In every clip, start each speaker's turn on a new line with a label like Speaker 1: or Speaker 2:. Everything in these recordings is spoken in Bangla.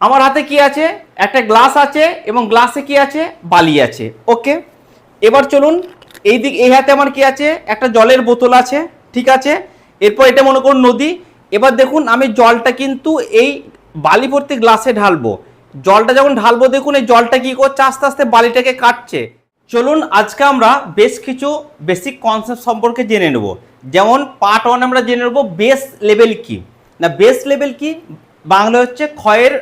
Speaker 1: আমার হাতে কি আছে? একটা গ্লাস আছে এবং গ্লাসে কি আছে? বালি আছে। ওকে, এবার চলুন এই হাতে আমার কি আছে? একটা জলের বোতল আছে, ঠিক আছে। এরপর এটা মনে করুন নদী। এবার দেখুন আমি জলটা কিন্তু এই বালি ভর্তি গ্লাসে ঢালবো। জলটা যখন ঢালবো দেখুন এই জলটা কি করছে? আস্তে আস্তে বালিটাকে কাটছে। চলুন আজকে আমরা বেশ কিছু বেসিক কনসেপ্ট সম্পর্কে জেনে নেব। যেমন পার্ট 1 আমরা জেনে নেব বেস লেভেল কি না। বেস লেভেল কি? বাংলা হচ্ছে ক্ষয়ের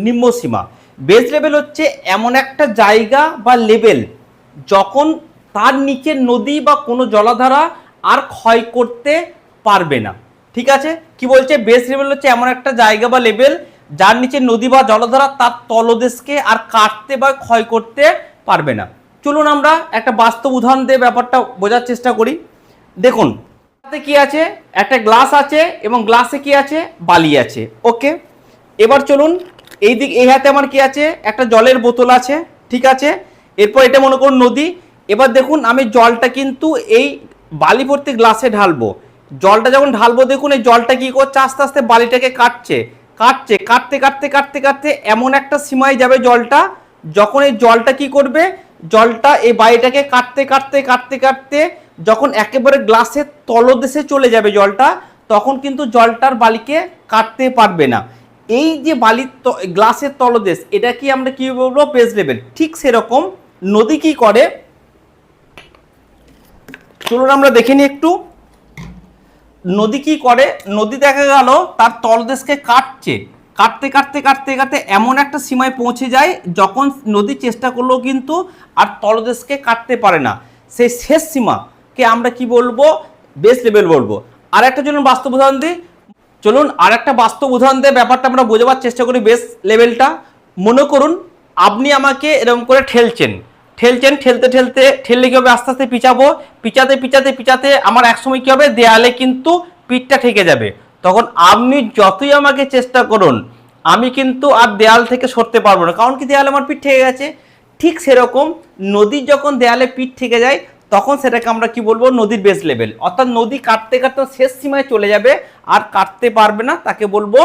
Speaker 1: নিম্নসীমা। বেস লেভেল হচ্ছে এমন একটা জায়গা বা লেভেল যখন তার নিচে নদী বা কোনো জলাধারা আর ক্ষয় করতে পারবে না। ঠিক আছে, কি বলছে? বেস লেভেল হচ্ছে এমন একটা জায়গা বা লেভেল যার নিচে নদী বা জলাধারা তার তলদেশকে আর কাটতে বা ক্ষয় করতে পারবে না। চলুন আমরা একটা বাস্তব উদাহরণ দিয়ে ব্যাপারটা বোঝার চেষ্টা করি। দেখুন হাতে কি আছে? একটা গ্লাস আছে এবং গ্লাসে কি আছে? বালি আছে। ওকে, এবার চলুন এই হাতে আমার কি আছে? একটা জলের বোতল আছে, ঠিক আছে। এরপর এটা মনে করুন নদী। এবার দেখুন আমি জলটা কিন্তু এই বালি ভর্তি গ্লাসে ঢালবো। জলটা যখন ঢালবো দেখুন এই জলটা কি করছে? আস্তে আস্তে বালিটাকে কাটছে। কাটতে এমন একটা সীমায় যাবে জলটা, যখন এই জলটা কি করবে? জলটা এই বালিটাকে কাটতে যখন একেবারে গ্লাসের তলদেশে চলে যাবে জলটা, তখন কিন্তু জলটার বালিকে কাটতে পারবে না। এই যে বালির গ্লাসের তলদেশ, এটা কি আমরা কি বলবো? Base level. ঠিক সেরকম নদী কি করে? চলুন আমরা দেখে নিই একটু নদী কি করে। নদী দেখা গেল তার তলদেশকে কাটতে এমন একটা সীমায় পৌঁছে যায় যখন নদী চেষ্টা করলেও কিন্তু আর তলদেশকে কাটতে পারে না। সেই শেষ সীমাকে আমরা কি বলবো? বেস লেভেল বলবো। আর একটা চলুন বাস্তব উদাহরণ দিই। চলুন আর একটা বাস্তব উদাহরণ দিয়ে ব্যাপারটা আমরা বোঝাবার চেষ্টা করি বেস লেভেলটা। মনে করুন আপনি আমাকে এরকম করে ঠেললে কি হবে? আস্তে আস্তে পিছাতে আমার একসময় কি হবে? দেয়ালে কিন্তু পিঠটা ঠেকে যাবে। তখন আপনি যতই আমাকে চেষ্টা করুন আমি কিন্তু আর দেয়াল থেকে সরতে পারবো না, কারণ কি দেয়ালে আমার পিঠ ঠেকে গেছে। ঠিক সেরকম নদীর যখন দেয়ালে পিঠ ঠেকে যায় তখন সেটাকে আমরা কি বলবো? নদীর বেস লেভেল। অর্থাৎ নদী কাটতে শেষ সীমায় চলে যাবে আর কাটতে পারবে না, তাকে বলবো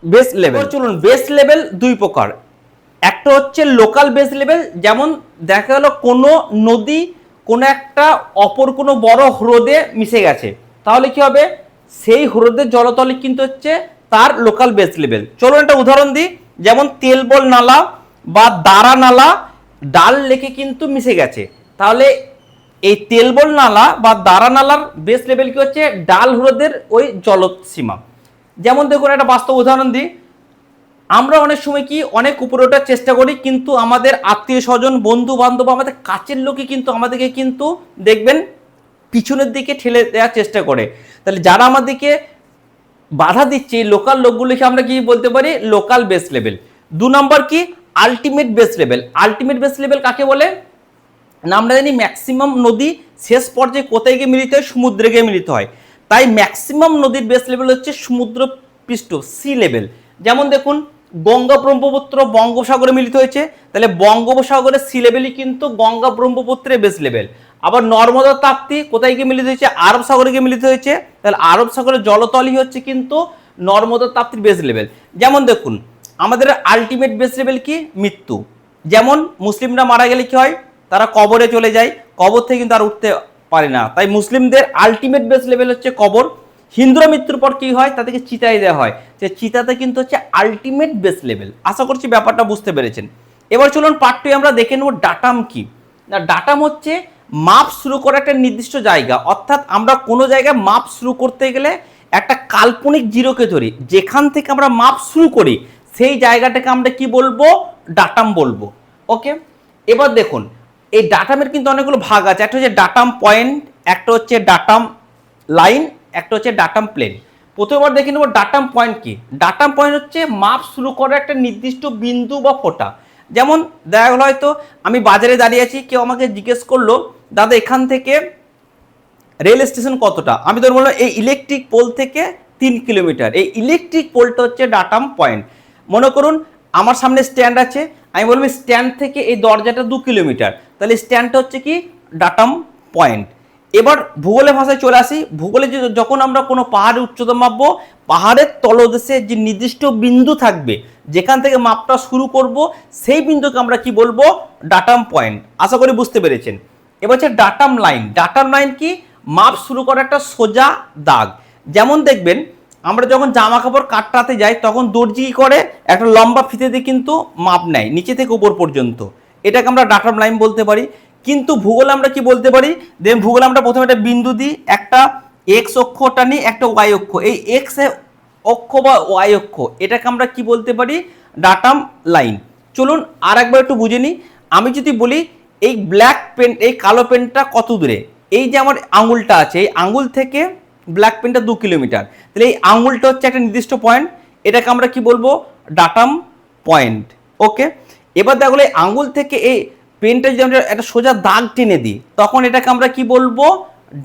Speaker 1: বেস লেভেল। চলুন বেস লেভেল দুই প্রকার। একটা হচ্ছে লোকাল বেস লেভেল, যেমন দেখা গেল কোনো নদী কোনো একটা অপর কোনো বড় হ্রদে মিশে গেছে, তাহলে কি হবে? সেই হ্রদের জলতলে কিন্তু হচ্ছে তার লোকাল বেস লেভেল। চলুন একটা উদাহরণ দিই। যেমন তেলবল নালা বা দাঁড়া নালা ডাল লেকে কিন্তু মিশে গেছে, তাহলে এই তেলবল নালা বা দাঁড়া নালার বেস লেভেল কি হচ্ছে? ডাল হ্রদের ওই জলসীমা। যেমন দেখুন একটা বাস্তব উদাহরণ দিই। আমরা অনেক সময় কি অনেক উপরে ওঠার চেষ্টা করি, কিন্তু আমাদের আত্মীয় স্বজন বন্ধু বান্ধব আমাদের কাছের লোকে কিন্তু আমাদেরকে কিন্তু দেখবেন পিছনের দিকে ঠেলে দেওয়ার চেষ্টা করে। তাহলে যারা আমাদেরকে বাধা দিচ্ছে এই লোকাল লোকগুলিকে আমরা কি বলতে পারি? Local base level. 2 নম্বর কি? Ultimate base level. Ultimate base level কাকে বলে না? আমরা জানি ম্যাক্সিমাম নদী শেষ পর্যায়ে কোথায় গিয়ে মিলিত হয়? সমুদ্রে গিয়ে মিলিত হয়। তাই ম্যাক্সিমাম নদীর বেস লেভেল হচ্ছে সমুদ্র পৃষ্ঠ, সি লেভেল। যেমন দেখুন গঙ্গা ব্রহ্মপুত্র বঙ্গোপসাগরে মিলিত হয়েছে, তাহলে বঙ্গোপসাগরের সি লেভেলই কিন্তু গঙ্গা ব্রহ্মপুত্রের বেস লেভেল। আবার নর্মদা তাপ্তি কোথায় গিয়ে মিলিত হয়েছে? আরব সাগরে গিয়ে মিলিত হয়েছে, তাহলে আরব সাগরের জলতলই হচ্ছে কিন্তু নর্মদা তাপ্তির বেস লেভেল। যেমন দেখুন আমাদের আলটিমেট বেস লেভেল কি? মৃত্যু। যেমন মুসলিমরা মারা গেলে কি হয়? তারা কবরে চলে যায়, কবর থেকে কিন্তু আর উঠতে পারে না, তাই মুসলিমদের আলটিমেট বেস লেভেল হচ্ছে কবর। হিন্দুরা মৃত্যুর পর কি হয়? তাদেরকে চিতায় দেওয়া হয়, যে চিতাতে কিন্তু হচ্ছে আলটিমেট বেস লেভেল। আশা করছি ব্যাপারটা বুঝতে পেরেছেন। এবার চলুন পার্ট 2 আমরা দেখে নেব ডাটাম কি না। ডাটাম হচ্ছে মাপ শুরু করা একটা নির্দিষ্ট জায়গা, অর্থাৎ আমরা কোনো জায়গায় মাপ শুরু করতে গেলে একটা কাল্পনিক জিরোকে ধরি, যেখান থেকে আমরা মাপ শুরু করি সেই জায়গাটাকে আমরা কি বলবো? ডাটাম বলবো। ওকে, এবার দেখুন এই ডাটামের কিন্তু অনেকগুলো ভাগ আছে। একটা হচ্ছে ডাটাম পয়েন্ট, একটা হচ্ছে ডাটাম লাইন, একটা হচ্ছে ডাটাম প্লেন। প্রথমবার দেখে নেব ডাটাম পয়েন্ট কি। ডাটাম পয়েন্ট হচ্ছে মাপ শুরু করা একটা নির্দিষ্ট বিন্দু বা ফোঁটা। যেমন দেখা গেল হয়তো আমি বাজারে দাঁড়িয়ে আছি, কেউ আমাকে জিজ্ঞেস করলো দাদা এখান থেকে রেল স্টেশন কতটা? আমি তো বললাম এই ইলেকট্রিক পোল থেকে 3 কিলোমিটার। এই ইলেকট্রিক পোলটা হচ্ছে ডাটাম পয়েন্ট। মনে করুন আমার সামনে স্ট্যান্ড আছে, আমি বললাম স্ট্যান্ড থেকে এই দরজাটা 2 কিলোমিটার, তাহলে স্ট্যান্ডটা হচ্ছে কি? Datum point. এবার ভূগোলের ভাষায় চলে আসি। ভূগোলে যখন আমরা কোনো পাহাড়ের উচ্চতা মাপবো, পাহাড়ের তলদেশে যে নির্দিষ্ট বিন্দু থাকবে যেখান থেকে মাপটা শুরু করব সেই বিন্দুকে আমরা কি বলবো, ডাটাম পয়েন্ট। আশা করি বুঝতে পেরেছেন। এবার হচ্ছে ডাটাম লাইন। ডাটাম লাইন কি, মাপ শুরু করা একটা সোজা দাগ। যেমন দেখবেন আমরা যখন জামা কাপড় কাটতে যাই তখন দর্জি কি করে, একটা লম্বা ফিতে দিয়ে কিন্তু মাপ নেয় নিচে থেকে উপর পর্যন্ত, এটাকে আমরা ডাটাম লাইন বলতে পারি। কিন্তু ভূগোলে আমরা কি বলতে পারি, দেখুন ভূগোলে আমরা প্রথমে একটা বিন্দু দিই, একটা এক্স অক্ষটা নিই, একটা ওয়াই অক্ষ। এই এক্স অক্ষ বা ওয়াই অক্ষ এটাকে আমরা কি বলতে পারি, ডাটাম লাইন। চলুন আর একবার একটু বুঝে নিই। আমি যদি বলি এই ব্ল্যাক পেন, এই কালো পেনটা কত দূরে, এই যে আমার আঙুলটা আছে, এই আঙুল থেকে ব্ল্যাক পেনটা 2 কিলোমিটার, তাহলে এই আঙুলটা হচ্ছে একটা নির্দিষ্ট পয়েন্ট, এটাকে আমরা কি বলবো, ডাটাম পয়েন্ট। ওকে, এবার দেখো এই আঙুল থেকে এই পেনটা যদি আমরা একটা সোজা দাগ টেনে দিই তখন এটাকে আমরা কি বলবো,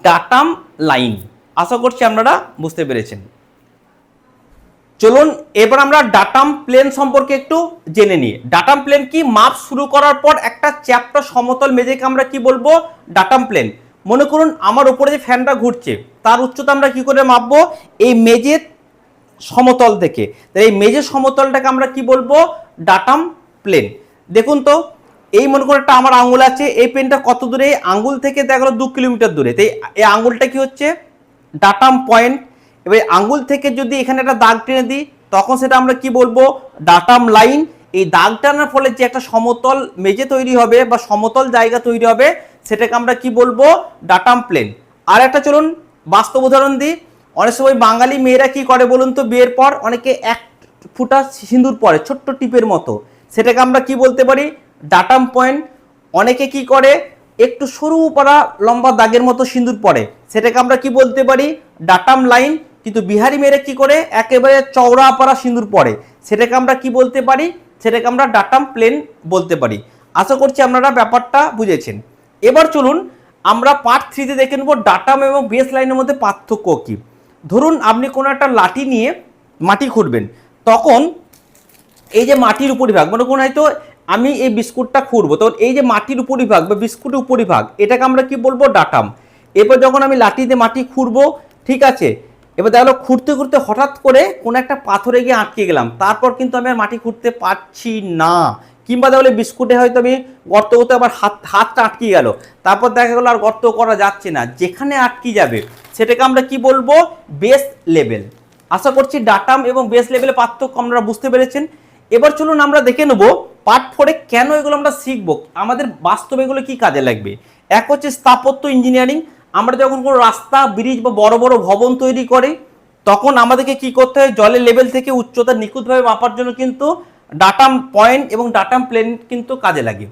Speaker 1: ডাটাম লাইন। আশা করছি আপনারা বুঝতে পেরেছেন। চলুন এবার আমরা ডাটাম প্লেন সম্পর্কে একটু জেনে নিই। ডাটাম প্লেন কি, মাপ শুরু করার পর একটা চ্যাপ্টা সমতল মেঝেকে আমরা কি বলবো, ডাটাম প্লেন। মনে করুন আমার উপরে যে ফ্যানটা ঘুরছে তার উচ্চতা আমরা কি করে মাপবো, এই মেঝের সমতল থেকে, তাই এই মেঝের সমতলটাকে আমরা কি বলবো, ডাটাম প্লেন। দেখুন তো এই মনে করুন একটা আমার আঙুল আছে, এই পেনটা কত দূরে, আঙুল থেকে দেখা গেলো 2 কিলোমিটার দূরে, তাই এই আঙুলটা কি হচ্ছে, ডাটাম পয়েন্ট। এবার আঙ্গুল থেকে যদি এখানে একটা দাগ টেনে দিই তখন সেটা আমরা কি বলবো, ডাটাম লাইন। এই দাগ টানার ফলে যে একটা সমতল মেঝে তৈরি হবে বা সমতল জায়গা তৈরি হবে সেটাকে আমরা কি বলবো, ডাটাম প্লেন। আর একটা চলুন বাস্তব উদাহরণ দিই। অনেক সময় বাঙালি মেয়েরা কি করে বলুন তো, বিয়ের পর অনেকে 1 ফুটা সিঁদুর পরে ছোট্ট টিপের মতো, সেটাকে আমরা কি বলতে পারি, ডাটাম পয়েন্ট। অনেকে কি করে একটু সরু পাড়া লম্বা দাগের মতো সিঁদুর পরে, সেটাকে আমরা কি বলতে পারি, ডাটাম লাইন। কিন্তু বিহারি মেয়েরা কি করে একেবারে চওড়া পাড়া সিঁদুর পরে, সেটাকে আমরা কি বলতে পারি, সেটাকে আমরা ডাটাম প্লেন বলতে পারি। আশা করছি আপনারা ব্যাপারটা বুঝেছেন। এবার চলুন আমরা পার্ট 3-তে দেখে নেব ডাটাম এবং বেস লাইনের মধ্যে পার্থক্য কী। ধরুন আপনি কোনো একটা লাঠি নিয়ে মাটি খুঁড়বেন, তখন এই যে মাটির উপরিভাগ, মনে করুন হয়তো আমি এই বিস্কুটটা খুঁড়বো, তখন এই যে মাটির উপরিভাগ বা বিস্কুটের উপরিভাগ এটাকে আমরা কি বলবো, ডাটাম। এরপর যখন আমি লাঠিতে মাটি খুঁড়বো, ঠিক আছে, এবার দেখো খুঁড়তে খুঁড়তে হঠাৎ করে কোনো একটা পাথরে গিয়ে আটকে গেলাম, তারপর কিন্তু আমি আর মাটি খুঁড়তে পারছি না। কিংবা তাহলে বিস্কুটে হয়তো আমি গর্ত করতে আবার হাতটা আটকে গেল, তারপর দেখা গেলো আর গর্ত করা যাচ্ছে না, যেখানে আটকে যাবে সেটাকে আমরা কি বলবো, বেস লেভেল। আশা করছি ডাটাম এবং বেস লেভেলের পার্থক্য আপনারা বুঝতে পেরেছেন। এবার চলুন আমরা দেখে নেব পার্ট 4-এ কেন এগুলো আমরা শিখবো, আমাদের বাস্তবে এগুলো কি কাজে লাগবে। এক হচ্ছে স্থাপত্য ইঞ্জিনিয়ারিং। আমরা যখন কোনো রাস্তা, ব্রিজ বা বড় বড় ভবন তৈরি করি তখন আমাদেরকে কি করতে হয়, জলের লেভেল থেকে উচ্চতা নিখুঁতভাবে মাপার জন্য কিন্তু ডাটাম পয়েন্ট এবং ডাটাম প্লেন কিন্তু কাজে লাগে।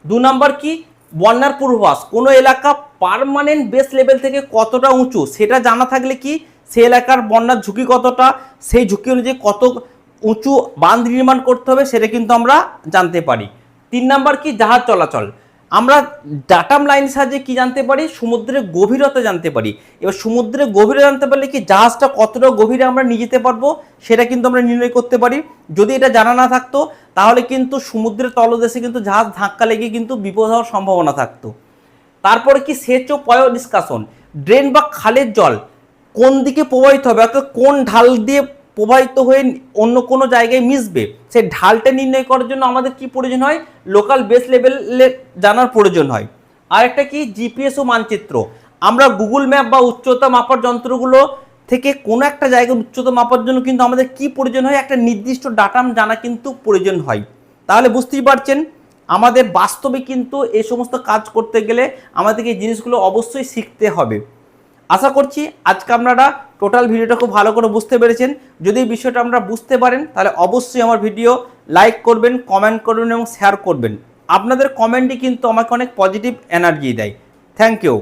Speaker 1: 2 নম্বর কি, বন্যার পূর্বাভাস। কোনো এলাকা পার্মানেন্ট বেস লেভেল থেকে কতটা উঁচু সেটা জানা থাকলে কি সেই এলাকার বন্যার ঝুঁকি কতটা, সেই ঝুঁকি অনুযায়ী কত উঁচু বাঁধ নির্মাণ করতে হবে সেটা কিন্তু আমরা জানতে পারি। 3 নম্বর কি, জাহাজ চলাচল। আমরা ডাটাম লাইনের সাহায্যে কি জানতে পারি, সমুদ্রের গভীরতা জানতে পারি। এবার সমুদ্রের গভীরতা জানতে পারলে কি জাহাজটা কতটা গভীরে আমরা নিয়ে যেতে পারবো সেটা কিন্তু আমরা নির্ণয় করতে পারি। যদি এটা জানা না থাকতো তাহলে কিন্তু সমুদ্রের তলদেশে কিন্তু জাহাজ ধাক্কা লেগে কিন্তু বিপদ হওয়ার সম্ভাবনা থাকতো। তারপরে কি সেচ ও পয় নিষ্কাশন, ড্রেন বা খালের জল কোন দিকে প্রবাহিত হবে, অর্থাৎ কোন ঢাল দিয়ে প্রবাহিত হয়ে অন্য কোনো জায়গায় মিশবে, সেই ঢালটা নির্ণয় করার জন্য আমাদের কি প্রয়োজন হয়, লোকাল বেস লেভেলে জানার প্রয়োজন হয়। আর একটা কি, জিপিএস ও মানচিত্র। আমরা গুগল ম্যাপ বা উচ্চতা মাপার যন্ত্রগুলো থেকে কোনো একটা জায়গার উচ্চতা মাপার জন্য কিন্তু আমাদের কি প্রয়োজন হয়, একটা নির্দিষ্ট ডাটাম জানা কিন্তু প্রয়োজন হয়। তাহলে বুঝতেই পারছেন আমাদের বাস্তবে কিন্তু এই সমস্ত কাজ করতে গেলে আমাদেরকে এই জিনিসগুলো অবশ্যই শিখতে হবে। আশা করছি আজকে আপনারা টোটাল ভিডিওটা খুব ভালো করে বুঝতে পেরেছেন। যদি এই বিষয়টা আপনারা বুঝতে পারেন তাহলে অবশ্যই আমার ভিডিও লাইক করবেন, কমেন্ট করবেন এবং শেয়ার করবেন। আপনাদের কমেন্টই কিন্তু আমাকে অনেক পজিটিভ এনার্জি দেয়। Thank you.